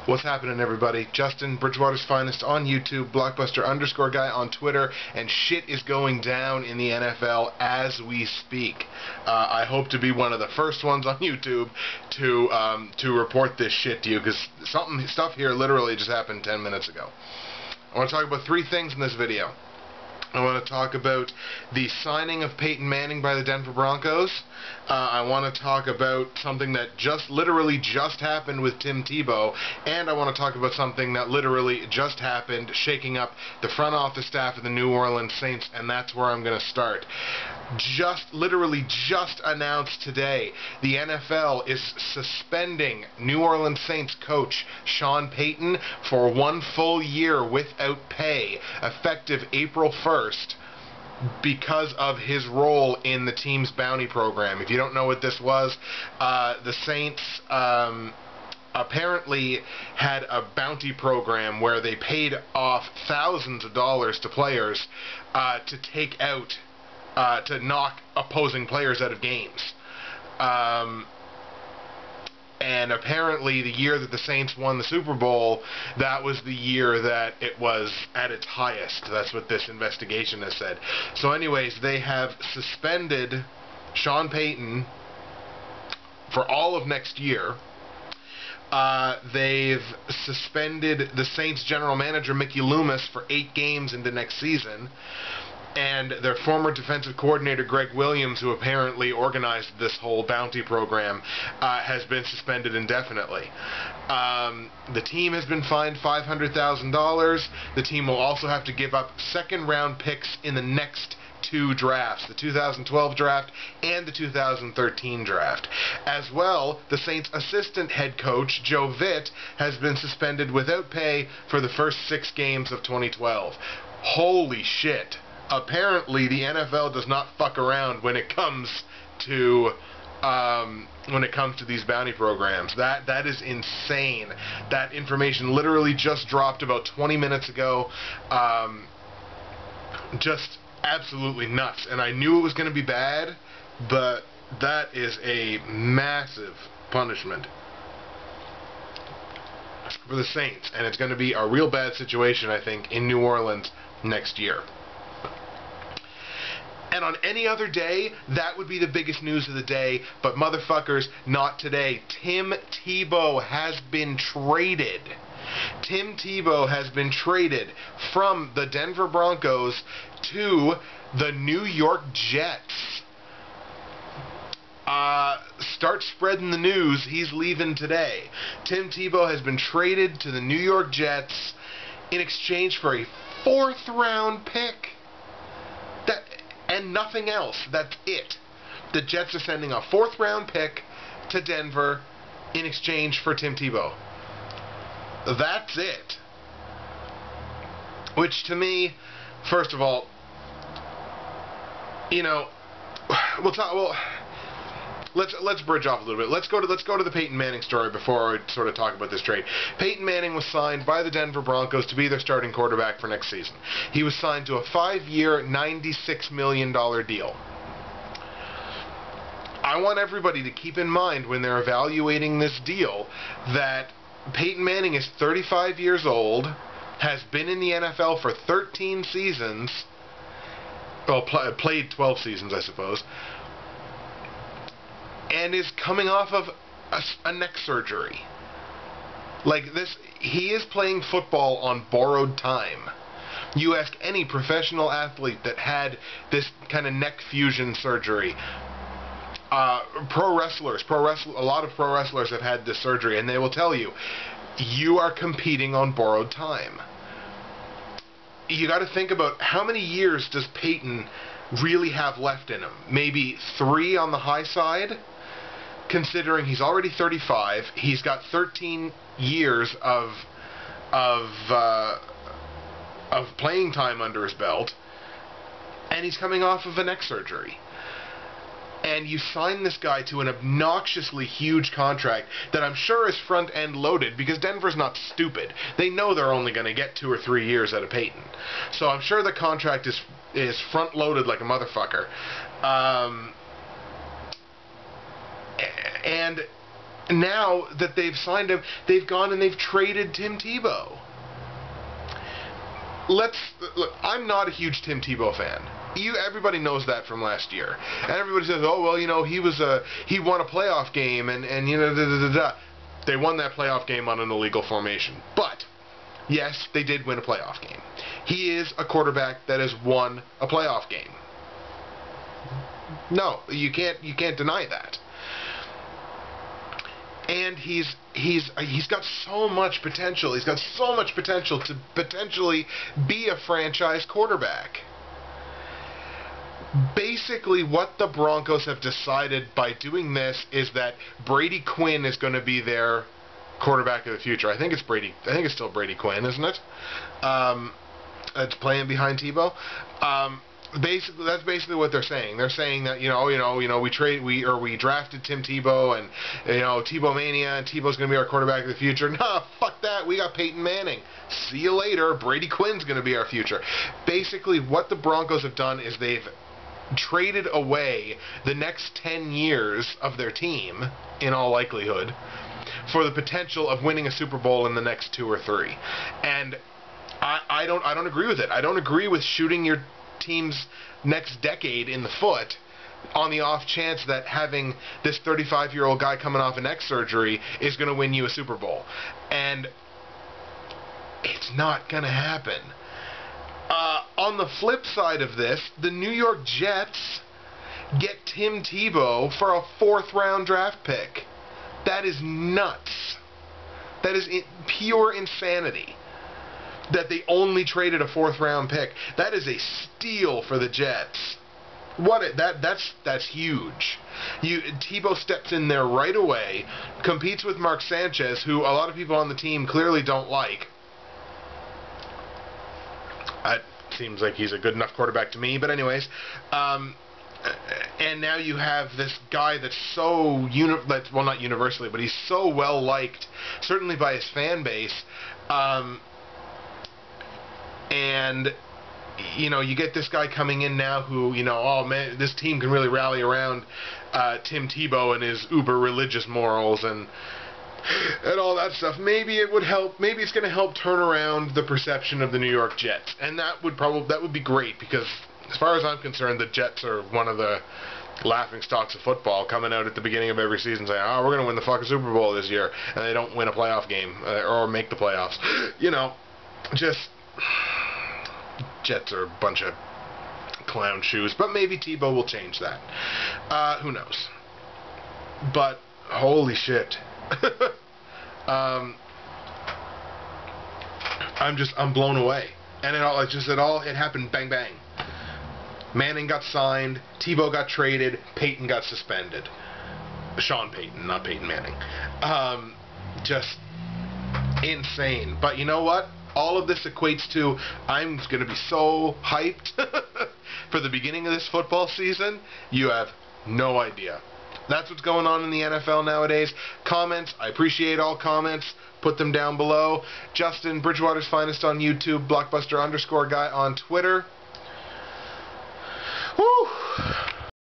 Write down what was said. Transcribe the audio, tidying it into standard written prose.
What's happening, everybody? Justin, Bridgewater's Finest on YouTube, Blockbuster_guy on Twitter, and shit is going down in the NFL as we speak. I hope to be one of the first ones on YouTube to report this shit to you, because stuff here literally just happened 10 minutes ago. I want to talk about three things in this video. I want to talk about the signing of Peyton Manning by the Denver Broncos. I want to talk about something that literally just happened with Tim Tebow. And I want to talk about something that literally just happened, shaking up the front office staff of the New Orleans Saints, and that's where I'm going to start. Literally just announced today, the NFL is suspending New Orleans Saints coach Sean Payton for 1 full year without pay, effective April 1st, because of his role in the team's bounty program. If you don't know what this was, the Saints apparently had a bounty program where they paid off thousands of dollars to players to take out to knock opposing players out of games. And apparently the year that the Saints won the Super Bowl, that was the year that it was at its highest. That's what this investigation has said. So anyways, they have suspended Sean Payton for all of next year. They've suspended the Saints general manager Mickey Loomis for 8 games into next season. And their former defensive coordinator, Greg Williams, who apparently organized this whole bounty program, has been suspended indefinitely. The team has been fined $500,000. The team will also have to give up second-round picks in the next 2 drafts, the 2012 draft and the 2013 draft. As well, the Saints' assistant head coach, Joe Vitt, has been suspended without pay for the first 6 games of 2012. Holy shit. Apparently, the NFL does not fuck around when it comes to these bounty programs. That is insane. That information literally just dropped about 20 minutes ago. Just absolutely nuts. And I knew it was going to be bad, but that is a massive punishment for the Saints, and it's going to be a real bad situation, I think, in New Orleans next year. And on any other day, that would be the biggest news of the day, but motherfuckers, not today. Tim Tebow has been traded. Tim Tebow has been traded from the Denver Broncos to the New York Jets. Start spreading the news. He's leaving today. Tim Tebow has been traded to the New York Jets in exchange for a 4th-round pick. And nothing else. That's it. The Jets are sending a 4th-round pick to Denver in exchange for Tim Tebow. That's it. Which, to me, first of all, you know, let's bridge off a little bit. Let's go to the Peyton Manning story before I sort of talk about this trade. Peyton Manning was signed by the Denver Broncos to be their starting quarterback for next season. He was signed to a 5-year, $96 million deal. I want everybody to keep in mind when they're evaluating this deal that Peyton Manning is 35 years old, has been in the NFL for 13 seasons, well, played 12 seasons, I suppose, and is coming off of a neck surgery. Like this, he is playing football on borrowed time. You ask any professional athlete that had this kind of neck fusion surgery, a lot of pro wrestlers have had this surgery, and they will tell you, you are competing on borrowed time. You got to think about how many years does Peyton really have left in him? Maybe 3 on the high side? Considering he's already 35, he's got 13 years of playing time under his belt, and he's coming off of a neck surgery. And you sign this guy to an obnoxiously huge contract that I'm sure is front-end loaded, because Denver's not stupid. They know they're only going to get 2 or 3 years out of Peyton. So I'm sure the contract is front-loaded like a motherfucker. And now that they've signed him, they've gone and they've traded Tim Tebow. Look, I'm not a huge Tim Tebow fan. Everybody knows that from last year. And everybody says, oh, well, you know, he won a playoff game, and you know, da-da-da-da. They won that playoff game on an illegal formation. But, yes, they did win a playoff game. He is a quarterback that has won a playoff game. No, you can't deny that. And he's got so much potential. He's got so much potential to potentially be a franchise quarterback. Basically, what the Broncos have decided by doing this is that Brady Quinn is going to be their quarterback of the future. I think it's still Brady Quinn, isn't it? It's playing behind Tebow. Basically, that's basically what they're saying. They're saying that we drafted Tim Tebow, and Tebow mania, and Tebow's going to be our quarterback of the future. Nah, fuck that. We got Peyton Manning. See you later. Brady Quinn's going to be our future. Basically, what the Broncos have done is they've traded away the next 10 years of their team, in all likelihood, for the potential of winning a Super Bowl in the next 2 or 3. And I don't agree with it. I don't agree with shooting your team's next decade in the foot on the off chance that having this 35-year-old guy coming off a neck surgery is going to win you a Super Bowl. And it's not going to happen. On the flip side of this, the New York Jets get Tim Tebow for a 4th-round draft pick. That is nuts. That is pure insanity. That they only traded a 4th-round pick. That is a steal for the Jets. That's huge. Tebow steps in there right away, competes with Mark Sanchez, who a lot of people on the team clearly don't like. It seems like he's a good enough quarterback to me, but anyways, and now you have this guy that's so well, not universally, but he's so well liked, certainly by his fan base. And you get this guy coming in now who, oh man, this team can really rally around Tim Tebow and his uber religious morals and all that stuff. Maybe it would help. Maybe it's going to help turn around the perception of the New York Jets, and that would be great, because as far as I'm concerned, the Jets are one of the laughing stocks of football, coming out at the beginning of every season saying, oh, we're going to win the fucking Super Bowl this year, and they don't win a playoff game or make the playoffs. Just Jets are a bunch of clown shoes, but maybe Tebow will change that. Who knows? But holy shit. I'm blown away. And it happened bang bang. Manning got signed, Tebow got traded, Payton got suspended. Sean Payton, not Peyton Manning. Just insane. But you know what? All of this equates to, I'm going to be so hyped for the beginning of this football season. You have no idea. That's what's going on in the NFL nowadays. Comments, I appreciate all comments. Put them down below. Justin, Bridgewater's Finest on YouTube, Blockbuster_guy on Twitter. Woo!